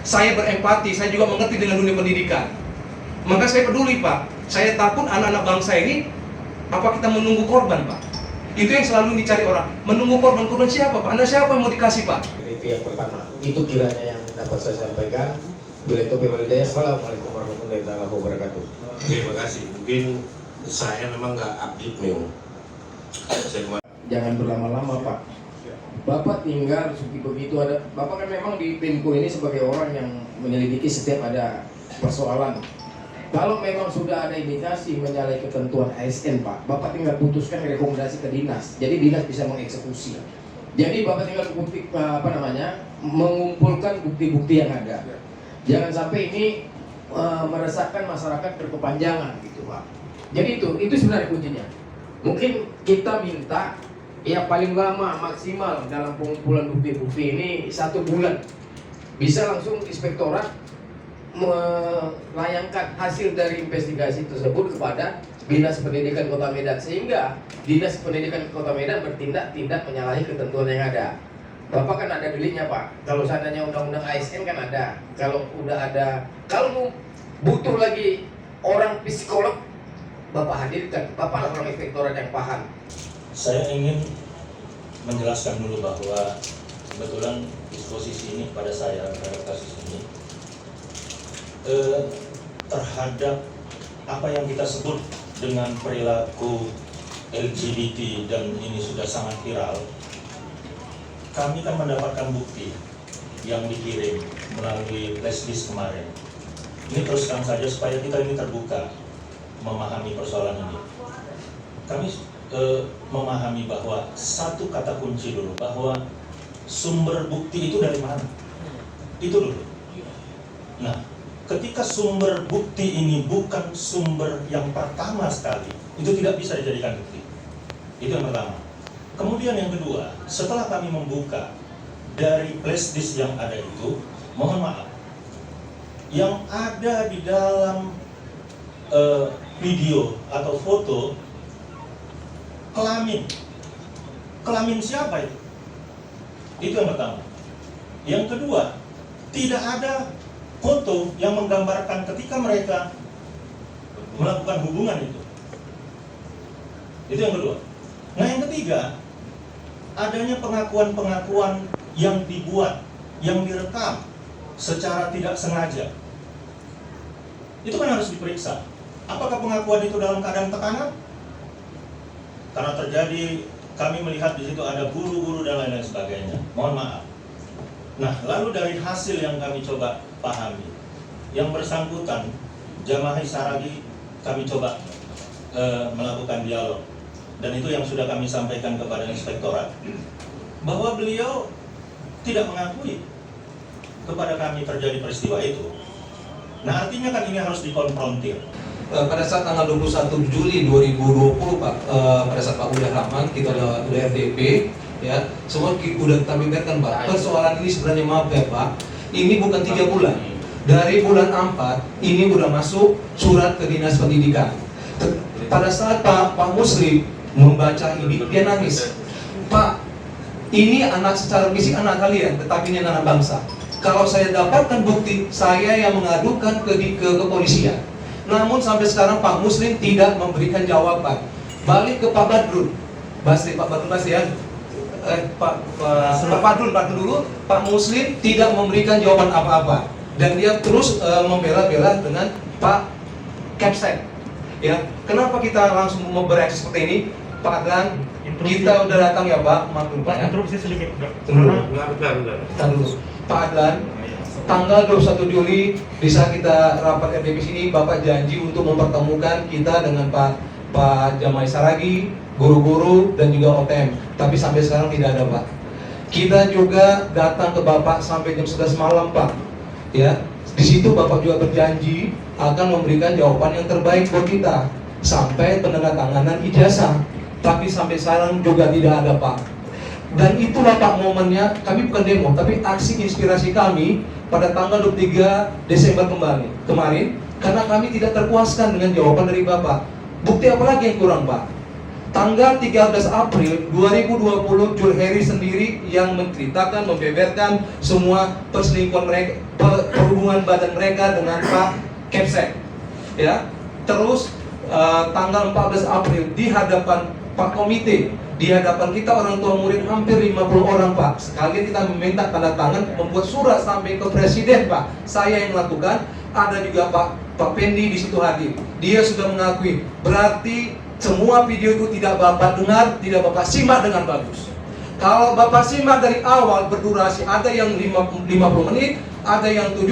Saya berempati, saya juga mengerti dengan dunia pendidikan. Maka saya peduli, Pak. Saya takut anak-anak bangsa ini, apa kita menunggu korban, Pak? Itu yang selalu dicari orang. Menunggu korban siapa, Pak? Anda siapa yang mau dikasih, Pak? Itu yang pertama. Itu kiranya yang dapat saya sampaikan. Bila itu Hidayah. Assalamualaikum warahmatullahi wabarakatuh. Terima kasih. Mungkin saya memang nggak update nih. Jangan berlama-lama, Pak. Bapak tinggal begitu ada. Bapak kan memang di Pinko ini sebagai orang yang menyelidiki setiap ada persoalan. Kalau memang sudah ada indikasi menyalahi ketentuan ASN, Pak, Bapak tinggal putuskan rekomendasi ke dinas. Jadi dinas bisa mengeksekusi. Jadi Bapak tinggal mengumpulkan bukti-bukti yang ada. Jangan sampai ini meresahkan masyarakat berkepanjangan, gitu, Pak. Jadi itu sebenarnya kuncinya. Mungkin kita minta yang paling lama maksimal dalam pengumpulan bukti-bukti ini 1 bulan. Bisa langsung inspektorat melayangkan hasil dari investigasi tersebut kepada Dinas Pendidikan Kota Medan, sehingga Dinas Pendidikan Kota Medan bertindak tidak menyalahi ketentuan yang ada. Bapak kan ada deliknya, Pak. Kalau seandainya undang-undang ASN kan ada. Kalau udah ada, kalau butuh lagi orang psikolog, Bapak hadirkan. Bapak orang inspektorat yang paham. Saya ingin menjelaskan dulu bahwa kebetulan disposisi ini pada saya terhadap kasus ini terhadap apa yang kita sebut dengan perilaku LGBT dan ini sudah sangat viral. Kami kan mendapatkan bukti yang dikirim melalui flashdisk kemarin. Ini teruskan saja supaya kita ini terbuka memahami persoalan ini. Kami memahami bahwa satu kata kunci dulu, bahwa sumber bukti itu dari mana? Itu dulu. Nah, ketika sumber bukti ini bukan sumber yang pertama sekali, itu tidak bisa dijadikan bukti. Itu yang pertama. Kemudian yang kedua, setelah kami membuka dari flashdisk yang ada itu, mohon maaf, yang ada di dalam video atau foto kelamin siapa itu? Itu yang pertama. Yang kedua, tidak ada foto yang menggambarkan ketika mereka melakukan hubungan itu. Itu yang kedua. Nah, yang ketiga, adanya pengakuan-pengakuan yang dibuat, yang direkam secara tidak sengaja. Itu kan harus diperiksa. Apakah pengakuan itu dalam keadaan tekanan? Karena terjadi, kami melihat di situ ada guru-guru dan lain-lain sebagainya. Mohon maaf. Nah, lalu dari hasil yang kami coba pahami, yang bersangkutan Jamaah Saragi, kami coba melakukan dialog, dan itu yang sudah kami sampaikan kepada inspektorat, bahwa beliau tidak mengakui kepada kami terjadi peristiwa itu. Nah, artinya kan ini harus dikonfrontir. Pada saat tanggal 21 Juli 2020, Pak, pada saat Pak Udah Rahman, kita udah RDP, ya, semua udah kita memberkan, Pak. Persoalan ini sebenarnya, maaf ya, Pak, ini bukan 3 bulan. Dari bulan 4, ini udah masuk surat ke Dinas Pendidikan. Pada saat Pak Muslim membaca ini, dia nangis. Pak, ini anak secara fisik anak kalian, tetapi ini anak bangsa. Kalau saya dapatkan bukti, saya yang mengadukan ke kepolisian. Namun sampai sekarang Pak Muslim tidak memberikan jawaban. Balik ke Pak Badrun Basri, Pak Badrun Basri ya. Pak Badrun dulu, Pak Muslim tidak memberikan jawaban apa-apa. Dan dia terus membela-bela dengan Pak Kepsek. Ya, kenapa kita langsung mau bereaksi seperti ini? Pak Adlan, kita udah datang ya, Pak. Maaf dulu, Pak ya. Interupsi sedikit, Pak. Bentar dulu. Pak Adlan, tanggal 21 Juli di saat kita rapat RDP sini, Bapak janji untuk mempertemukan kita dengan Pak Jamaah Saragi, guru-guru dan juga OTM. Tapi sampai sekarang tidak ada, Pak. Kita juga datang ke Bapak sampai jam 11 malam, Pak. Ya, di situ Bapak juga berjanji akan memberikan jawaban yang terbaik buat kita sampai penandatanganan ijazah. Tapi sampai sekarang juga tidak ada, Pak. Dan itulah, Pak, momennya. Kami bukan demo, tapi aksi inspirasi kami pada tanggal 23 Desember kemarin, karena kami tidak terpuaskan dengan jawaban dari Bapak. Bukti apa lagi yang kurang, Pak? Tanggal 13 April 2020 Julheri sendiri yang menceritakan, membeberkan semua perselingkuhan mereka, perhubungan badan mereka dengan Pak Kepsek. Ya. Terus tanggal 14 April di hadapan Pak Komite, di hadapan kita orang tua murid hampir 50 orang Pak. Sekalian kita meminta tanda tangan, membuat surat sampai ke Presiden Pak. Saya yang melakukan, ada juga Pak Pendi di situ hadir. Dia sudah mengakui, berarti semua video itu tidak Bapak dengar, tidak Bapak simak dengan bagus. Kalau Bapak simak dari awal berdurasi, ada yang 50 menit, ada yang 17,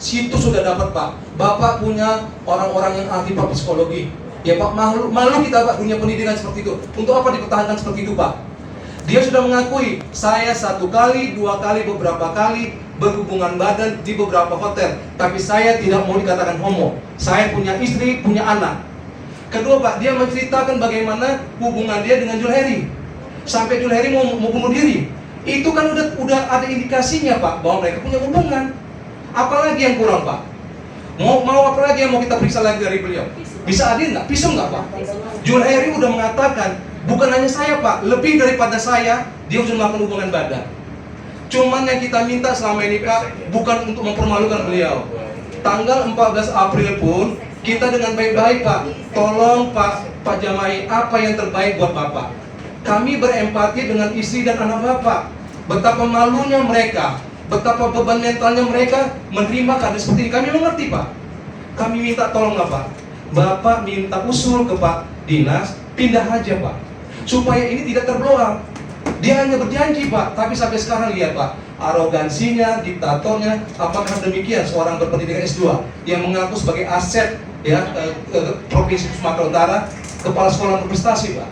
situ sudah dapat Pak. Bapak punya orang-orang yang ahli Pak psikologi. Ya Pak, malu kita Pak dunia pendidikan seperti itu. Untuk apa dipertahankan seperti itu Pak? Dia sudah mengakui, saya 1 kali, 2 kali, beberapa kali berhubungan badan di beberapa hotel. Tapi saya tidak mau dikatakan homo. Saya punya istri, punya anak. Kedua Pak, dia menceritakan bagaimana hubungan dia dengan Julheri. Sampai Julheri mau bunuh diri. Itu kan udah ada indikasinya Pak, bahwa mereka punya hubungan. Apalagi yang kurang Pak? Mau apa lagi yang mau kita periksa lagi dari beliau? Bisa adil nggak? Pisau nggak Pak? Julheri udah mengatakan, bukan hanya saya Pak, lebih daripada saya, dia sudah melakukan hubungan badan. Cuman yang kita minta selama ini Pak, bukan untuk mempermalukan beliau. Tanggal 14 April pun, kita dengan baik-baik Pak, tolong Pak Jamai, apa yang terbaik buat Bapak. Kami berempati dengan istri dan anak Bapak. Betapa malunya mereka, betapa beban mentalnya mereka menerima keadaan seperti ini. Kami mengerti Pak. Kami minta tolonglah Pak. Bapak minta usul ke Pak Dinas, pindah aja Pak, supaya ini tidak terblow up. Dia hanya berjanji Pak, tapi sampai sekarang lihat Pak, arogansinya, diktatornya. Apakah demikian seorang berpendidikan S2 yang mengaku sebagai aset ya Provinsi Sumatera Utara, kepala sekolah berprestasi Pak?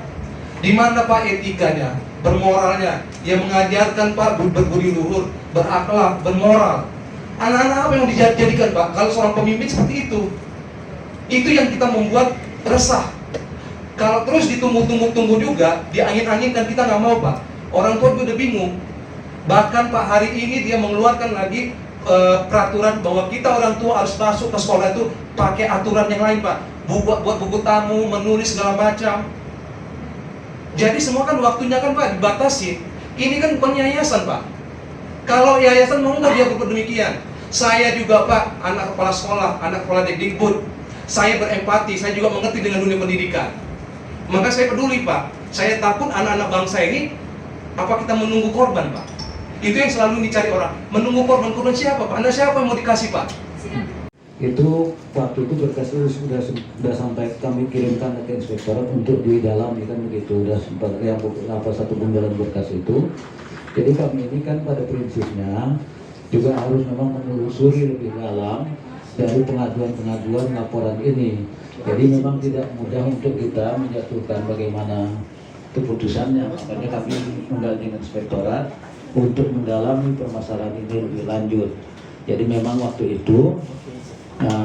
Di mana Pak etikanya, bermoralnya, yang mengajarkan Pak berbudi luhur, berakhlak, bermoral? Anak-anak apa yang dijadikan Pak kalau seorang pemimpin seperti itu? Itu yang kita membuat resah. Kalau terus ditunggu-tunggu juga, diangin-anginkan, kita nggak mau Pak. Orang tua udah bingung. Bahkan Pak hari ini dia mengeluarkan lagi peraturan bahwa kita orang tua harus masuk ke sekolah itu pakai aturan yang lain Pak. Buat buku tamu, menulis segala macam. Jadi semua kan waktunya kan Pak dibatasi. Ini kan bukan yayasan Pak. Kalau yayasan mau nggak dia berbuat demikian? Saya juga Pak, anak kepala sekolah, anak kepala Dikdikbud. Saya berempati, saya juga mengerti dengan dunia pendidikan. Maka saya peduli Pak. Saya takut anak-anak bangsa ini, apa kita menunggu korban Pak? Itu yang selalu dicari orang. Menunggu korban siapa Pak? Anda siapa yang mau dikasih Pak? Itu waktu itu berkas itu sudah sampai kami kirimkan ke inspektorat untuk didalami kan begitu. Sudah sempat yang satu bundaran berkas itu. Jadi kami ini kan pada prinsipnya juga harus memang menelusuri lebih dalam dari pengaduan-pengaduan laporan ini. Jadi memang tidak mudah untuk kita menjatuhkan bagaimana keputusannya. Makanya kami menggandeng inspektorat untuk mendalami permasalahan ini lebih lanjut. Jadi memang waktu itu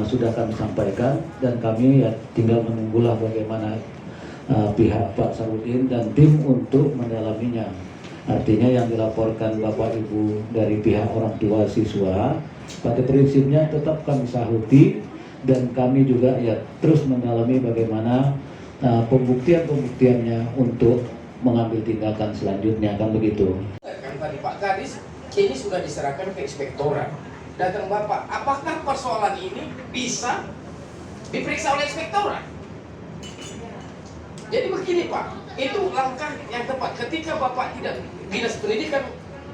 sudah kami sampaikan dan kami ya tinggal menunggulah bagaimana pihak Pak Sarudin dan tim untuk mendalaminya. Artinya yang dilaporkan Bapak Ibu dari pihak orang tua siswa pada prinsipnya tetap kami sahuti dan kami juga ya terus mendalami bagaimana pembuktiannya untuk mengambil tindakan selanjutnya kan begitu. Kan tadi Pak Kadis ini sudah diserahkan ke inspektorat. Datang Bapak, apakah persoalan ini bisa diperiksa oleh inspektorat? Jadi begini Pak, itu langkah yang tepat. Ketika Bapak tidak, Dinas Pendidikan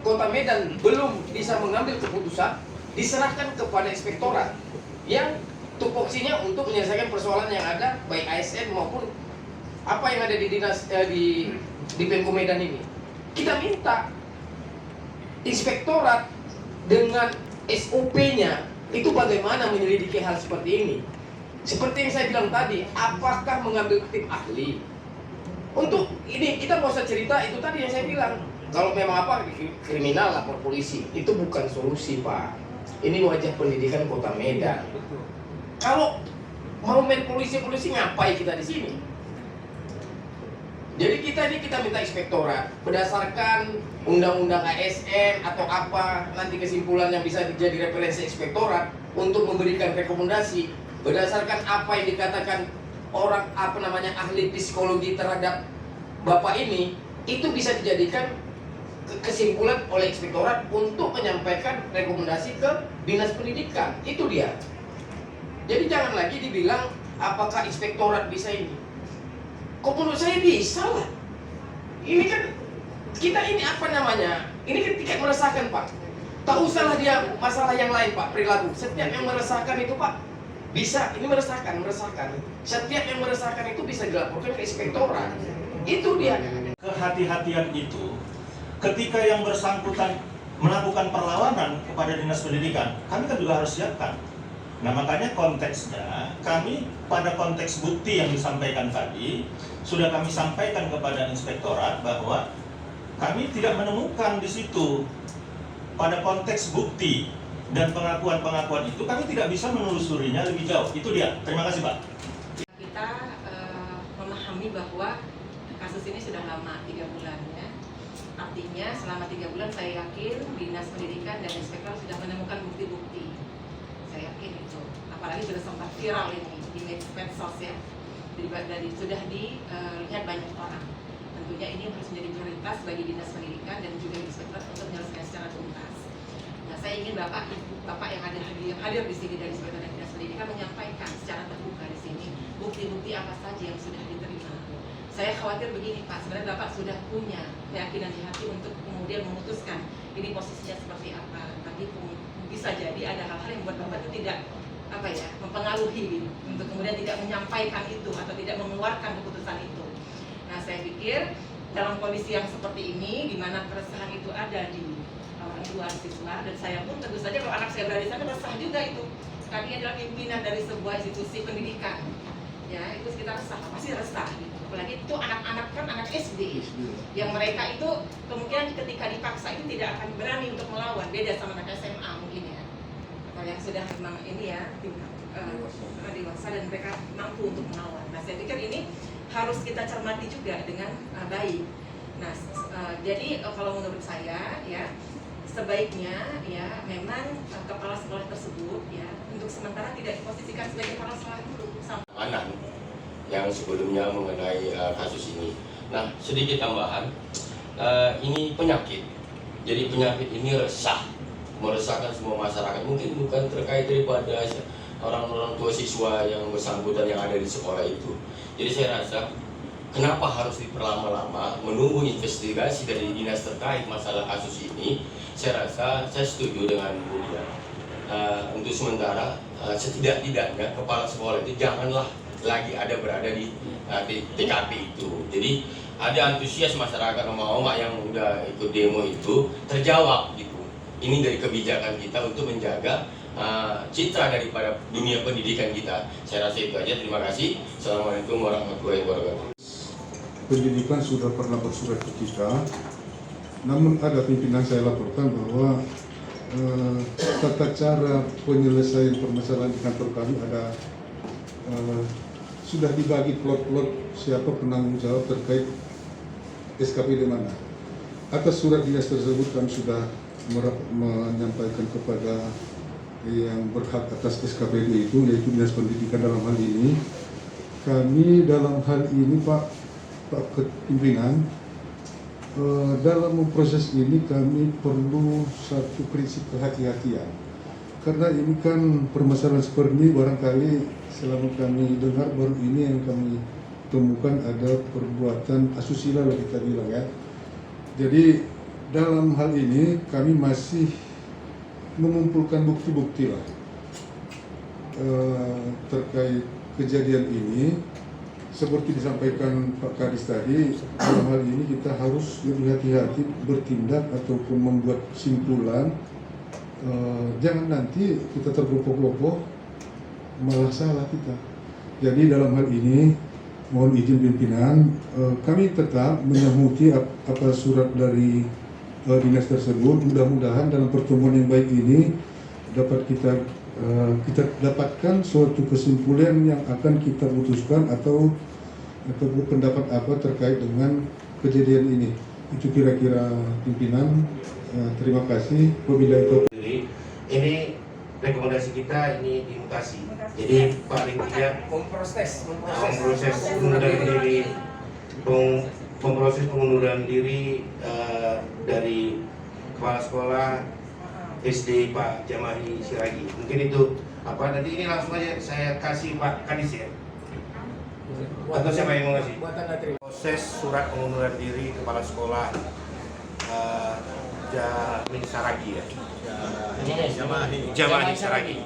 Kota Medan belum bisa mengambil keputusan, diserahkan kepada inspektorat yang tupoksinya untuk menyelesaikan persoalan yang ada baik ASN maupun apa yang ada di dinas di Pemko Medan ini. Kita minta inspektorat dengan SOP-nya itu bagaimana menyelidiki hal seperti ini. Seperti yang saya bilang tadi, apakah mengambil tim ahli? Untuk ini kita mau cerita itu tadi yang saya bilang. Kalau memang apa kriminal lapor polisi, itu bukan solusi Pak. Ini wajah pendidikan Kota Medan. Kalau mau main polisi ngapain kita di sini? Jadi kita minta inspektorat berdasarkan undang-undang ASN atau apa nanti kesimpulan yang bisa jadi referensi inspektorat untuk memberikan rekomendasi berdasarkan apa yang dikatakan orang ahli psikologi terhadap Bapak ini itu bisa dijadikan kesimpulan oleh inspektorat untuk menyampaikan rekomendasi ke dinas pendidikan. Itu dia. Jadi jangan lagi dibilang apakah inspektorat bisa ini. Kok menurut saya bisa lah. Ini kan kita ini apa namanya? Ini kan tidak meresahkan Pak. Tak usahlah dia masalah yang lain Pak, perilaku. Setiap yang meresahkan itu Pak bisa, ini meresahkan. Setiap yang meresahkan itu bisa dilaporkan ke inspektorat. Itu dia. Kehati-hatian itu ketika yang bersangkutan melakukan perlawanan kepada dinas pendidikan, kami kan juga harus siapkan. Nah makanya konteksnya kami pada konteks bukti yang disampaikan tadi sudah kami sampaikan kepada inspektorat bahwa kami tidak menemukan di situ pada konteks bukti dan pengakuan-pengakuan itu kami tidak bisa menelusurinya lebih jauh. Itu dia. Terima kasih Pak. Kita memahami bahwa kasus ini sudah lama, 3 bulan ya. Artinya selama 3 bulan saya yakin Dinas Pendidikan dan Inspektor sudah menemukan bukti-bukti. Saya yakin itu. Apalagi sudah sempat viral ini di medsos ya. Dari sudah dilihat banyak orang. Tentunya ini harus menjadi prioritas bagi Dinas Pendidikan dan juga Inspektor untuk menyelesaikan secara tuntas. Nah, saya ingin Bapak yang hadir di sini dari Inspektor dan Dinas Pendidikan menyampaikan secara terbuka di sini bukti-bukti apa saja yang sudah diterima. Saya khawatir begini Pak, sebenarnya Bapak sudah punya keyakinan di hati untuk kemudian memutuskan ini posisinya seperti apa. Tapi bisa jadi ada hal-hal yang membuat Bapak itu tidak mempengaruhi gitu, untuk kemudian tidak menyampaikan itu atau tidak mengeluarkan keputusan itu. Nah, saya pikir dalam kondisi yang seperti ini, di mana keresahan itu ada di orang tua siswa, dan saya pun tentu saja kalau anak saya berada di sana resah juga itu. Kami adalah pimpinan dari sebuah institusi pendidikan, ya itu kita resah, pasti resah gitu. Apalagi itu anak-anak kan anak SD, yang mereka itu kemungkinan ketika dipaksa itu tidak akan berani untuk melawan, beda sama anak SMA mungkin ya, atau yang sudah memang ini ya dewasa dan mereka mampu untuk melawan. Nah, saya pikir ini harus kita cermati juga dengan baik. Nah, jadi kalau menurut saya ya sebaiknya ya memang kepala sekolah tersebut ya untuk sementara tidak diposisikan sebagai kepala sekolah dulu. Anan yang sebelumnya mengenai kasus ini. Nah, sedikit tambahan, ini penyakit. Jadi penyakit ini meresahkan semua masyarakat. Mungkin bukan terkait daripada orang-orang tua siswa yang bersangkutan yang ada di sekolah itu. Jadi saya rasa kenapa harus diperlama-lama menunggu investigasi dari dinas terkait masalah kasus ini? Saya rasa saya setuju dengan Bu Lia. Untuk sementara setidak-tidaknya kepala sekolah itu janganlah lagi berada di TKP itu. Jadi ada antusias masyarakat oma-oma yang udah ikut demo itu terjawab gitu. Ini dari kebijakan kita untuk menjaga citra daripada dunia pendidikan kita. Saya rasa itu aja. Terima kasih. Assalamualaikum warahmatullahi wabarakatuh. Pendidikan sudah pernah bersurat ke kita, namun ada pimpinan saya laporkan bahwa tata cara penyelesaian permasalahan di kantor kami ada sudah dibagi plot-plot siapa penanggung jawab terkait SKP di mana. Atas surat dinas tersebut kami sudah menyampaikan kepada yang berhak atas SKPD itu, yaitu Dinas Pendidikan dalam hal ini. Kami dalam hal ini Pak Pimpinan, dalam proses ini kami perlu satu prinsip kehati-hatian. Karena ini kan permasalahan seperti ini barangkali selama kami dengar baru ini yang kami temukan ada perbuatan asusila lah kita bilang ya. Jadi dalam hal ini kami masih mengumpulkan bukti-bukti lah terkait kejadian ini. Seperti disampaikan Pak Kadis tadi, dalam hal ini kita harus lebih hati-hati bertindak ataupun membuat kesimpulan. Jangan nanti kita tergopoh-gopoh malah salah kita. Jadi dalam hal ini mohon izin pimpinan, kami tetap menyambuti apa surat dari dinas tersebut. Mudah-mudahan dalam pertemuan yang baik ini dapat kita dapatkan suatu kesimpulan yang akan kita putuskan atau pendapat apa terkait dengan kejadian ini. Itu kira-kira pimpinan. Terima kasih. Wabillahi. Ini rekomendasi kita ini dimutasi. Jadi paling tidak memproses proses mengundurkan diri memproses pengunduran diri dari kepala sekolah SD Pak Jamahi Siragi. Mungkin itu nanti ini langsung aja saya kasih Pak Kadis ya. Atau siapa yang mau ngasih? Proses surat pengunduran diri kepala sekolah Jamahi Siragi ya. Jamahi Siragi.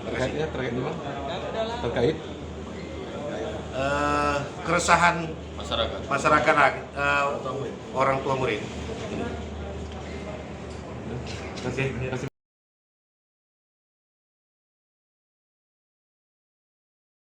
Terkait keresahan masyarakat orang tua murid. Oke.